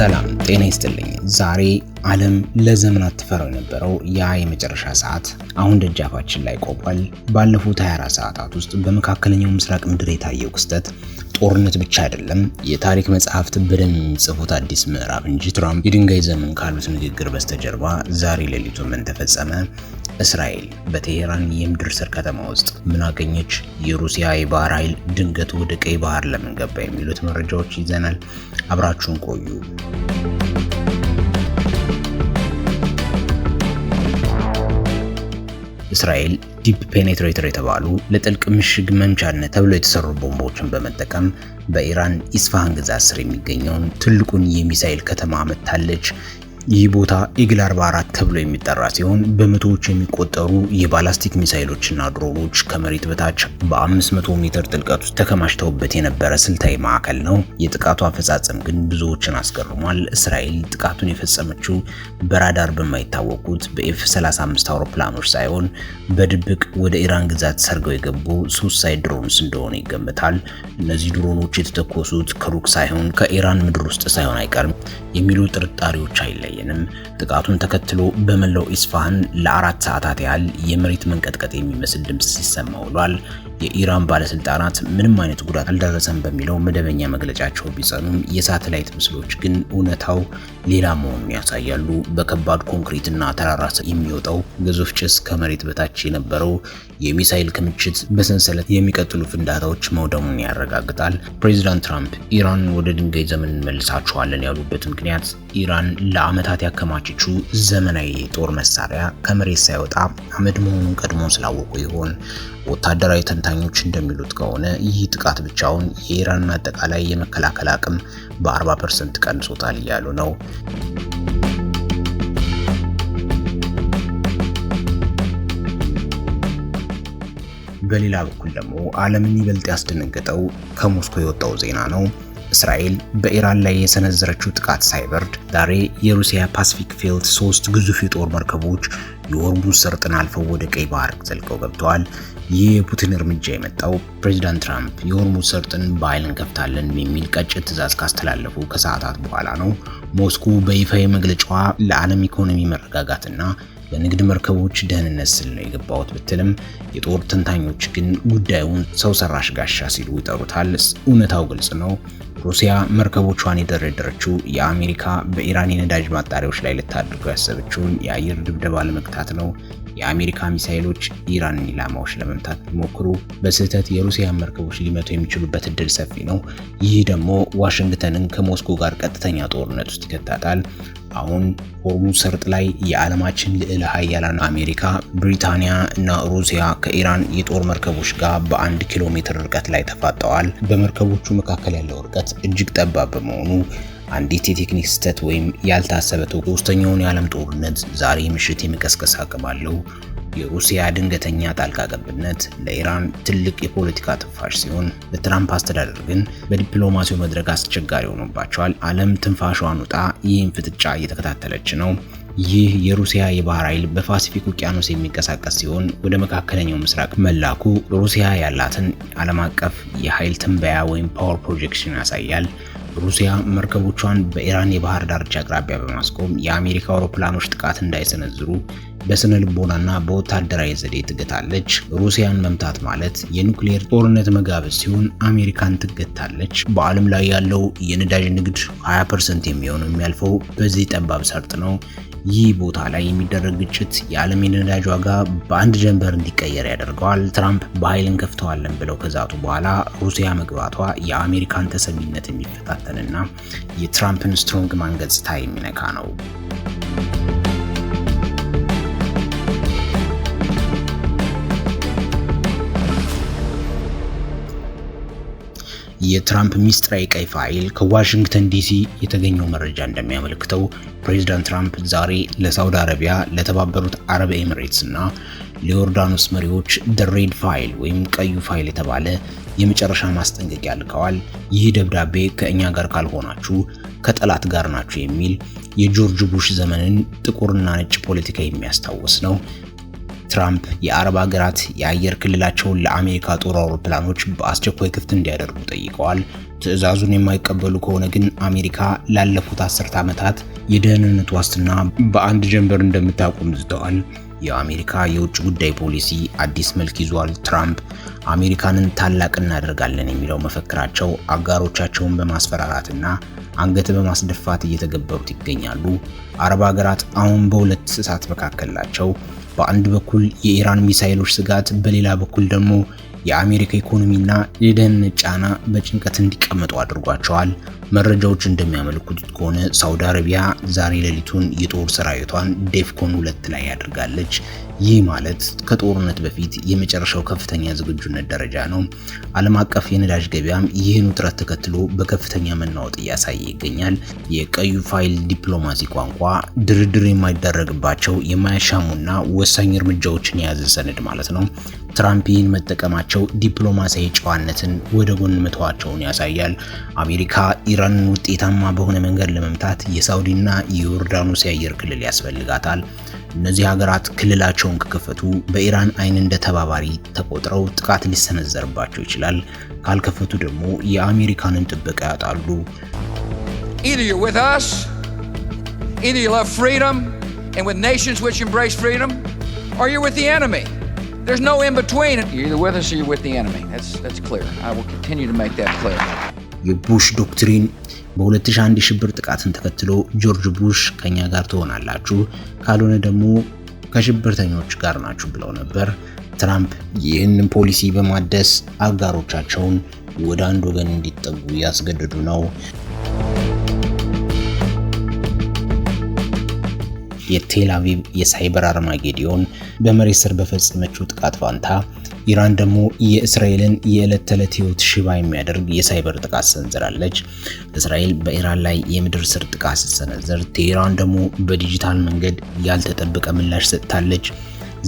ሰላም ጤና ይስጥልኝ። ዛሬ ዓለም ለዘመናት ትፈራው የነበረው ያ የመጨረሻ ሰዓት አሁን ደጃፋችን ላይ ቆሟል። ባለፉት 24 ሰዓታት ውስጥ በመካከለኛው ምስራቅ ምድር የታየው ክስተት ጦርነት ብቻ አይደለም፣ የታሪክ መጽሐፍት በደም የሚጽፉት አዲስ ምዕራፍ እንጂ ትራምፕ የድንጋይ ዘመን ካሉት ንግግር በስተጀርባ ዛሬ ሌሊቱን ምን ተፈጸመ? እስራኤል በቴሄራን የምድር ስር ከተማ ውስጥ ምን አገኘች? የሩሲያ የባህር ኃይል ድንገት ወደ ቀይ ባህር ለምን ገባ? የሚሉት መረጃዎች ይዘናል። አብራችሁን ቆዩ። እስራኤል ዲፕ ፔኔትሬተር የተባሉ ለጥልቅ ምሽግ መምቻነት ተብሎ የተሰሩ ቦምቦችን በመጠቀም በኢራን ኢስፋሃን ግዛት ስር የሚገኘውን ትልቁን የሚሳኤል ከተማ መታለች። ይህ ቦታ ኢግል 44 ተብሎ የሚጠራ ሲሆን በመቶዎች የሚቆጠሩ የባላስቲክ ሚሳኤሎችና ድሮኖች ከመሬት በታች በ500 ሜትር ጥልቀት ውስጥ ተከማችተውበት የነበረ ስልታዊ ማዕከል ነው። የጥቃቱ አፈጻጸም ግን ብዙዎችን አስገርሟል። እስራኤል ጥቃቱን የፈጸመችው በራዳር በማይታወቁት በኤፍ-35 አውሮፕላኖች ሳይሆን በድብቅ ወደ ኢራን ግዛት ሰርገው የገቡ ሱሳይድ ድሮንስ እንደሆነ ይገመታል። እነዚህ ድሮኖች የተተኮሱት ከሩቅ ሳይሆን ከኢራን ምድር ውስጥ ሳይሆን አይቀርም የሚሉ ጥርጣሬዎች አይለይም። ጥቃቱን ተከትሎ በመላው ኢስፋሃን ለ4 ሰዓታት ያህል የመሬት መንቀጥቀጥ የሚመስል ድምጽ ሲሰማ ውሏል። የኢራን ባለስልጣናት ምንም አይነት ጉዳት አልደረሰም በሚለው መደበኛ መግለጫቸው ቢጸኑም የሳተላይት ምስሎች ግን እውነታው ሌላ መሆኑን ያሳያሉ። በከባድ ኮንክሪትና ተራራ የሚወጣው ግዙፍ ጭስ ከመሬት በታች የነበረው የሚሳኤል ክምችት በሰንሰለት የሚቀጥሉ ፍንዳታዎች መውደሙን ያረጋግጣል። ፕሬዚዳንት ትራምፕ ኢራን ወደ ድንጋይ ዘመን እንመልሳቸዋለን ያሉበት ምክንያት ኢራን ለዓመታት ያከማቸችው ዘመናዊ የጦር መሳሪያ ከመሬት ሳይወጣ አመድ መሆኑን ቀድሞ ስላወቁ ይሆን? ወታደራዊ ተንታኞች እንደሚሉት ከሆነ ይህ ጥቃት ብቻውን የኢራንን አጠቃላይ የመከላከል አቅም በ40% ቀንሶታል እያሉ ነው። በሌላ በኩል ደግሞ ዓለምን ይበልጥ ያስደነገጠው ከሞስኮ የወጣው ዜና ነው። እስራኤል በኢራን ላይ የሰነዘረችው ጥቃት ሳይበርድ ዛሬ የሩሲያ ፓሲፊክ ፍሊት 3 ግዙፍ የጦር መርከቦች የሆርሙዝ ሰርጥን አልፈው ወደ ቀይ ባህር ዘልቀው ገብተዋል። ይህ የፑቲን እርምጃ የመጣው ፕሬዚዳንት ትራምፕ የሆርሙዝ ሰርጥን በኃይል እንከፍታለን የሚል ቀጭን ትዕዛዝ ካስተላለፉ ከሰዓታት በኋላ ነው። ሞስኮ በይፋዊ መግለጫዋ ለዓለም ኢኮኖሚ መረጋጋትና ለንግድ መርከቦች ደህንነት ስል ነው የገባሁት ብትልም የጦር ተንታኞች ግን ጉዳዩን ሰው ሰራሽ ጋሻ ሲሉ ይጠሩታል። እውነታው ግልጽ ነው። ሩሲያ መርከቦቿን የደረደረችው የአሜሪካ በኢራን የነዳጅ ማጣሪያዎች ላይ ልታደርገው ያሰበችውን የአየር ድብደባ ለመግታት ነው። የአሜሪካ ሚሳኤሎች ኢራንን ኢላማዎች ለመምታት ቢሞክሩ በስህተት የሩሲያ መርከቦች ሊመቱ የሚችሉበት እድል ሰፊ ነው። ይህ ደግሞ ዋሽንግተንን ከሞስኮ ጋር ቀጥተኛ ጦርነት ውስጥ ይከታታል። አሁን ሆርሙዝ ሰርጥ ላይ የዓለማችን ልዕለ ኃያላን አሜሪካ፣ ብሪታንያ እና ሩሲያ ከኢራን የጦር መርከቦች ጋር በ1 ኪሎ ሜትር ርቀት ላይ ተፋጠዋል። በመርከቦቹ መካከል ያለው ርቀት እጅግ ጠባብ በመሆኑ አንዲት የቴክኒክ ስህተት ወይም ያልታሰበ ሶስተኛውን የዓለም ጦርነት ዛሬ ምሽት የመቀስቀስ አቅም አለው። የሩሲያ ድንገተኛ ጣልቃ ገብነት ለኢራን ትልቅ የፖለቲካ ትንፋሽ ሲሆን ለትራምፕ አስተዳደር ግን በዲፕሎማሲው መድረክ አስቸጋሪ ሆኖባቸዋል። ዓለም ትንፋሿን ውጣ ይህን ፍጥጫ እየተከታተለች ነው። ይህ የሩሲያ የባህር ኃይል በፓሲፊክ ውቅያኖስ የሚንቀሳቀስ ሲሆን ወደ መካከለኛው ምስራቅ መላኩ ሩሲያ ያላትን ዓለም አቀፍ የኃይል ትንበያ ወይም ፓወር ፕሮጀክሽን ያሳያል። ሩሲያ መርከቦቿን በኢራን የባህር ዳርቻ አቅራቢያ በማስቆም የአሜሪካ አውሮፕላኖች ጥቃት እንዳይሰነዝሩ በስነ ልቦናና በወታደራዊ ዘዴ ትገታለች። ሩሲያን መምታት ማለት የኑክሌር ጦርነት መጋበዝ ሲሆን አሜሪካን ትገታለች። በዓለም ላይ ያለው የነዳጅ ንግድ 20% የሚሆነው የሚያልፈው በዚህ ጠባብ ሰርጥ ነው። ይህ ቦታ ላይ የሚደረግ ግጭት የዓለም የነዳጅ ዋጋ በአንድ ጀንበር እንዲቀየር ያደርገዋል። ትራምፕ በኃይል እንከፍተዋለን ብለው ከዛቱ በኋላ ሩሲያ መግባቷ የአሜሪካን ተሰሚነት የሚፈታተንና የትራምፕን ስትሮንግ ማን ገጽታ የሚነካ ነው። የትራምፕ ሚስጥራዊ ቀይ ፋይል ከዋሽንግተን ዲሲ የተገኘው መረጃ እንደሚያመለክተው ፕሬዚዳንት ትራምፕ ዛሬ ለሳውዲ አረቢያ፣ ለተባበሩት አረብ ኤሚሬትስ እና ለዮርዳኖስ መሪዎች ሬድ ፋይል ወይም ቀዩ ፋይል የተባለ የመጨረሻ ማስጠንቀቂያ ልከዋል። ይህ ደብዳቤ ከእኛ ጋር ካልሆናችሁ ከጠላት ጋር ናችሁ የሚል የጆርጅ ቡሽ ዘመንን ጥቁርና ነጭ ፖለቲካ የሚያስታውስ ነው። ትራምፕ የአረብ ሀገራት የአየር ክልላቸውን ለአሜሪካ ጦር አውሮፕላኖች በአስቸኳይ ክፍት እንዲያደርጉ ጠይቀዋል። ትዕዛዙን የማይቀበሉ ከሆነ ግን አሜሪካ ላለፉት 10 ዓመታት የደህንነት ዋስትና በአንድ ጀንበር እንደምታቆም ዝተዋል። የአሜሪካ የውጭ ጉዳይ ፖሊሲ አዲስ መልክ ይዟል። ትራምፕ አሜሪካንን ታላቅ እናደርጋለን የሚለው መፈክራቸው አጋሮቻቸውን በማስፈራራትና አንገት በማስደፋት እየተገበሩት ይገኛሉ። አረብ ሀገራት አሁን በሁለት እሳት መካከል ናቸው። በአንድ በኩል የኢራን ሚሳኤሎች ስጋት፣ በሌላ በኩል ደግሞ የአሜሪካ ኢኮኖሚና የደህንነት ጫና በጭንቀት እንዲቀመጡ አድርጓቸዋል። መረጃዎች እንደሚያመለክቱት ከሆነ ሳውዲ አረቢያ ዛሬ ሌሊቱን የጦር ሰራዊቷን ዴፍኮን 2 ላይ ያደርጋለች። ይህ ማለት ከጦርነት በፊት የመጨረሻው ከፍተኛ ዝግጁነት ደረጃ ነው። ዓለም አቀፍ የነዳጅ ገበያም ይህን ውጥረት ተከትሎ በከፍተኛ መናወጥ እያሳየ ይገኛል። የቀዩ ፋይል ዲፕሎማሲ ቋንቋ ድርድር የማይደረግባቸው የማያሻሙና ወሳኝ እርምጃዎችን የያዘ ሰነድ ማለት ነው። ትራምፕ ይህን መጠቀማቸው ዲፕሎማሲያዊ ጨዋነትን ወደ ጎን መተዋቸውን ያሳያል። አሜሪካ ኢራንን ውጤታማ በሆነ መንገድ ለመምታት የሳውዲና የዮርዳኖስ የአየር ክልል ያስፈልጋታል። እነዚህ ሀገራት ክልላቸውን ከከፈቱ በኢራን አይን እንደ ተባባሪ ተቆጥረው ጥቃት ሊሰነዘርባቸው ይችላል። ካልከፈቱ ደግሞ የአሜሪካንን ጥበቃ ያጣሉ። Either you're with us, either you love freedom and with nations which embrace freedom, or you're with the enemy. There's no in between. You're either with us or you're with the enemy. That's clear. I will continue to make that clear. የቡሽ ዶክትሪን በ2001 የሽብር ጥቃትን ተከትሎ ጆርጅ ቡሽ ከኛ ጋር ትሆናላችሁ ካልሆነ ደግሞ ከሽብርተኞች ጋር ናችሁ ብለው ነበር። ትራምፕ ይህንን ፖሊሲ በማደስ አጋሮቻቸውን ወደ አንድ ወገን እንዲጠጉ ያስገድዱ ነው። የቴል አቪቭ የሳይበር አርማጌዲዮን በመሬት ስር በፈጸመችው ጥቃት ፋንታ ኢራን ደግሞ የእስራኤልን የዕለት ተዕለት ህይወት ሽባ የሚያደርግ የሳይበር ጥቃት ሰንዝራለች። እስራኤል በኢራን ላይ የምድር ስር ጥቃት ስትሰነዝር፣ ቴህራን ደግሞ በዲጂታል መንገድ ያልተጠበቀ ምላሽ ሰጥታለች።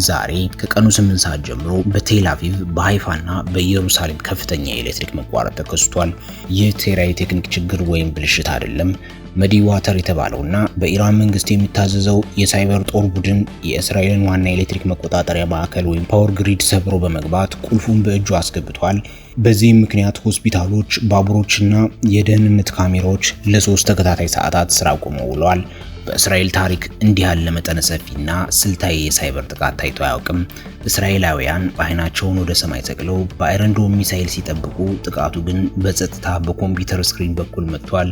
ዛሬ ከቀኑ 8 ሰዓት ጀምሮ በቴል አቪቭ በሃይፋና በኢየሩሳሌም ከፍተኛ የኤሌክትሪክ መቋረጥ ተከስቷል። ይህ ተራዊ ቴክኒክ ችግር ወይም ብልሽት አይደለም። መዲዋተር የተባለውና በኢራን መንግስት የሚታዘዘው የሳይበር ጦር ቡድን የእስራኤልን ዋና ኤሌክትሪክ መቆጣጠሪያ ማዕከል ወይም ፓወር ግሪድ ሰብሮ በመግባት ቁልፉን በእጁ አስገብቷል። በዚህም ምክንያት ሆስፒታሎች፣ ባቡሮችና የደህንነት ካሜራዎች ለ3 ተከታታይ ሰዓታት ስራ ቆመው ውለዋል። በእስራኤል ታሪክ እንዲህ ያለ መጠነ ሰፊና ስልታዊ የሳይበር ጥቃት ታይቶ አያውቅም። እስራኤላውያን አይናቸውን ወደ ሰማይ ሰቅለው በአይረን ዶም ሚሳኤል ሲጠብቁ፣ ጥቃቱ ግን በጸጥታ በኮምፒውተር ስክሪን በኩል መጥቷል።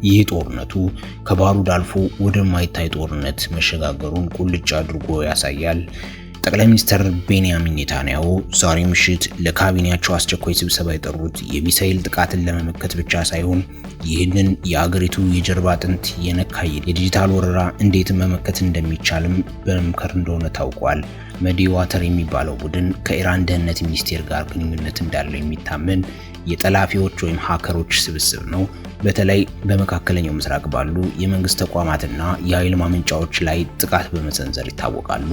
ይህ ጦርነቱ ከባሩድ አልፎ ወደማይታይ ጦርነት መሸጋገሩን ቁልጭ አድርጎ ያሳያል። ጠቅላይ ሚኒስትር ቤንያሚን ኔታንያሁ ዛሬ ምሽት ለካቢኔያቸው አስቸኳይ ስብሰባ የጠሩት የሚሳኤል ጥቃትን ለመመከት ብቻ ሳይሆን ይህንን የአገሪቱ የጀርባ አጥንት የነካ የዲጂታል ወረራ እንዴት መመከት እንደሚቻልም በመምከር እንደሆነ ታውቋል። መዲዋተር የሚባለው ቡድን ከኢራን ደህንነት ሚኒስቴር ጋር ግንኙነት እንዳለው የሚታመን የጠላፊዎች ወይም ሃከሮች ስብስብ ነው። በተለይ በመካከለኛው ምስራቅ ባሉ የመንግስት ተቋማትና የኃይል ማመንጫዎች ላይ ጥቃት በመሰንዘር ይታወቃሉ።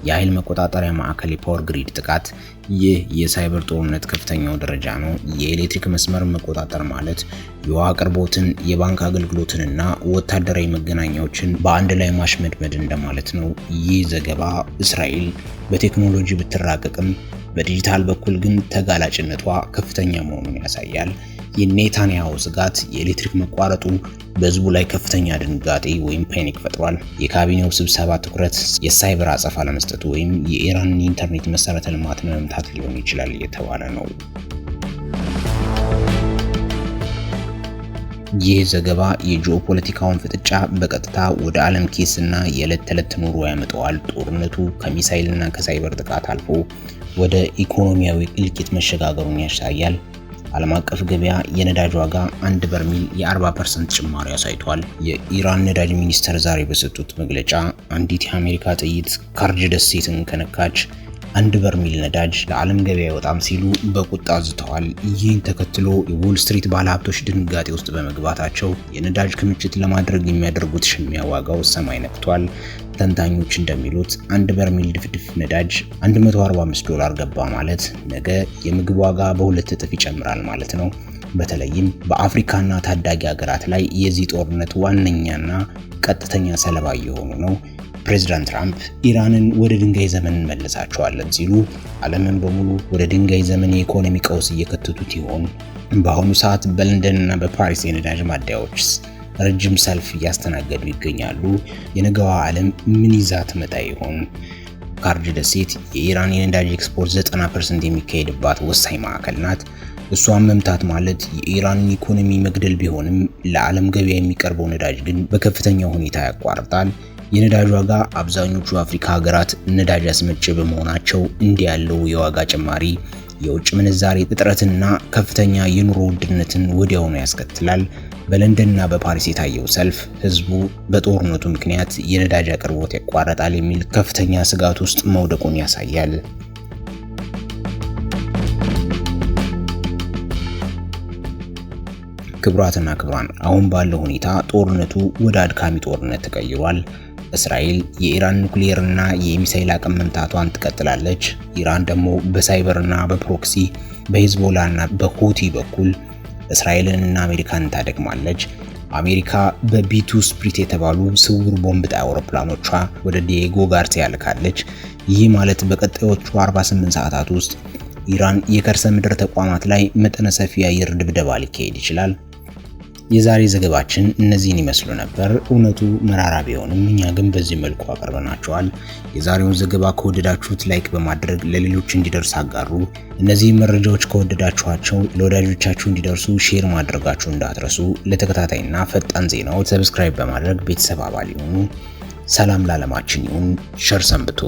የኃይል መቆጣጠሪያ ማዕከል የፓወር ግሪድ ጥቃት ይህ የሳይበር ጦርነት ከፍተኛው ደረጃ ነው። የኤሌክትሪክ መስመር መቆጣጠር ማለት የውሃ አቅርቦትን፣ የባንክ አገልግሎትንና ወታደራዊ መገናኛዎችን በአንድ ላይ ማሽመድመድ እንደማለት ነው። ይህ ዘገባ እስራኤል በቴክኖሎጂ ብትራቀቅም በዲጂታል በኩል ግን ተጋላጭነቷ ከፍተኛ መሆኑን ያሳያል። የኔታንያሁ ስጋት የኤሌክትሪክ መቋረጡ በህዝቡ ላይ ከፍተኛ ድንጋጤ ወይም ፓኒክ ፈጥሯል። የካቢኔው ስብሰባ ትኩረት የሳይበር አጸፋ ለመስጠት ወይም የኢራንን የኢንተርኔት መሰረተ ልማት መምታት ሊሆን ይችላል እየተባለ ነው። ይህ ዘገባ የጂኦፖለቲካውን ፍጥጫ በቀጥታ ወደ ዓለም ኬስና የዕለት ተዕለት ኑሮ ያመጣዋል። ጦርነቱ ከሚሳኤልና ከሳይበር ጥቃት አልፎ ወደ ኢኮኖሚያዊ እልቂት መሸጋገሩን ያሳያል። ዓለም አቀፍ ገበያ የነዳጅ ዋጋ 1 በርሜል የ40% ጭማሪ አሳይቷል። የኢራን ነዳጅ ሚኒስተር ዛሬ በሰጡት መግለጫ አንዲት የአሜሪካ ጥይት ካርጅ ደሴትን ከነካች 1 በርሜል ነዳጅ ለዓለም ገበያ አይወጣም ሲሉ በቁጣ አዝተዋል። ይህን ተከትሎ የዎል ስትሪት ባለሀብቶች ድንጋጤ ውስጥ በመግባታቸው የነዳጅ ክምችት ለማድረግ የሚያደርጉት ሽሚያ ዋጋው ሰማይ ነክቷል። ተንታኞች እንደሚሉት 1 በርሜል ድፍድፍ ነዳጅ $145 ገባ ማለት ነገ የምግብ ዋጋ በ2 እጥፍ ይጨምራል ማለት ነው። በተለይም በአፍሪካና ታዳጊ ሀገራት ላይ የዚህ ጦርነት ዋነኛና ቀጥተኛ ሰለባ የሆኑ ነው። ፕሬዝዳንት ትራምፕ ኢራንን ወደ ድንጋይ ዘመን እንመልሳቸዋለን ሲሉ ዓለምን በሙሉ ወደ ድንጋይ ዘመን የኢኮኖሚ ቀውስ እየከተቱት ይሆን? በአሁኑ ሰዓት በለንደን እና በፓሪስ የነዳጅ ማደያዎችስ ረጅም ሰልፍ እያስተናገዱ ይገኛሉ። የነገዋ ዓለም ምን ይዛ ትመጣ ይሆን? ካርድ ደሴት የኢራን የነዳጅ ኤክስፖርት 90% የሚካሄድባት ወሳኝ ማዕከል ናት። እሷን መምታት ማለት የኢራንን ኢኮኖሚ መግደል ቢሆንም ለዓለም ገበያ የሚቀርበው ነዳጅ ግን በከፍተኛ ሁኔታ ያቋርጣል። የነዳጅ ዋጋ አብዛኞቹ አፍሪካ ሀገራት ነዳጅ አስመጪ በመሆናቸው እንዲህ ያለው የዋጋ ጭማሪ የውጭ ምንዛሬ እጥረትና ከፍተኛ የኑሮ ውድነትን ወዲያውኑ ያስከትላል። በለንደንና በፓሪስ የታየው ሰልፍ ህዝቡ በጦርነቱ ምክንያት የነዳጅ አቅርቦት ያቋርጣል የሚል ከፍተኛ ስጋት ውስጥ መውደቁን ያሳያል። ክቡራትና ክቡራን፣ አሁን ባለው ሁኔታ ጦርነቱ ወደ አድካሚ ጦርነት ተቀይሯል። እስራኤል የኢራን ኑክሌርና የሚሳኤል አቅም መምታቷን ትቀጥላለች። ኢራን ደግሞ በሳይበርና በፕሮክሲ በሂዝቦላና በሁቲ በኩል እስራኤልንና አሜሪካን ታደግማለች። አሜሪካ በቢ2 ስፕሪት የተባሉ ስውር ቦምብ ጣይ አውሮፕላኖቿ ወደ ዲዬጎ ጋርሲያ ልካለች። ይህ ማለት በቀጣዮቹ 48 ሰዓታት ውስጥ ኢራን የከርሰ ምድር ተቋማት ላይ መጠነ ሰፊ የአየር ድብደባ ሊካሄድ ይችላል። የዛሬ ዘገባችን እነዚህን ይመስሉ ነበር። እውነቱ መራራ ቢሆንም እኛ ግን በዚህ መልኩ አቀርበናቸዋል። የዛሬውን ዘገባ ከወደዳችሁት ላይክ በማድረግ ለሌሎች እንዲደርስ አጋሩ። እነዚህ መረጃዎች ከወደዳችኋቸው ለወዳጆቻችሁ እንዲደርሱ ሼር ማድረጋችሁ እንዳትረሱ። ለተከታታይና ፈጣን ዜናዎች ሰብስክራይብ በማድረግ ቤተሰብ አባል ይሁኑ። ሰላም ለዓለማችን ይሁን። ቸር ሰንብቱ።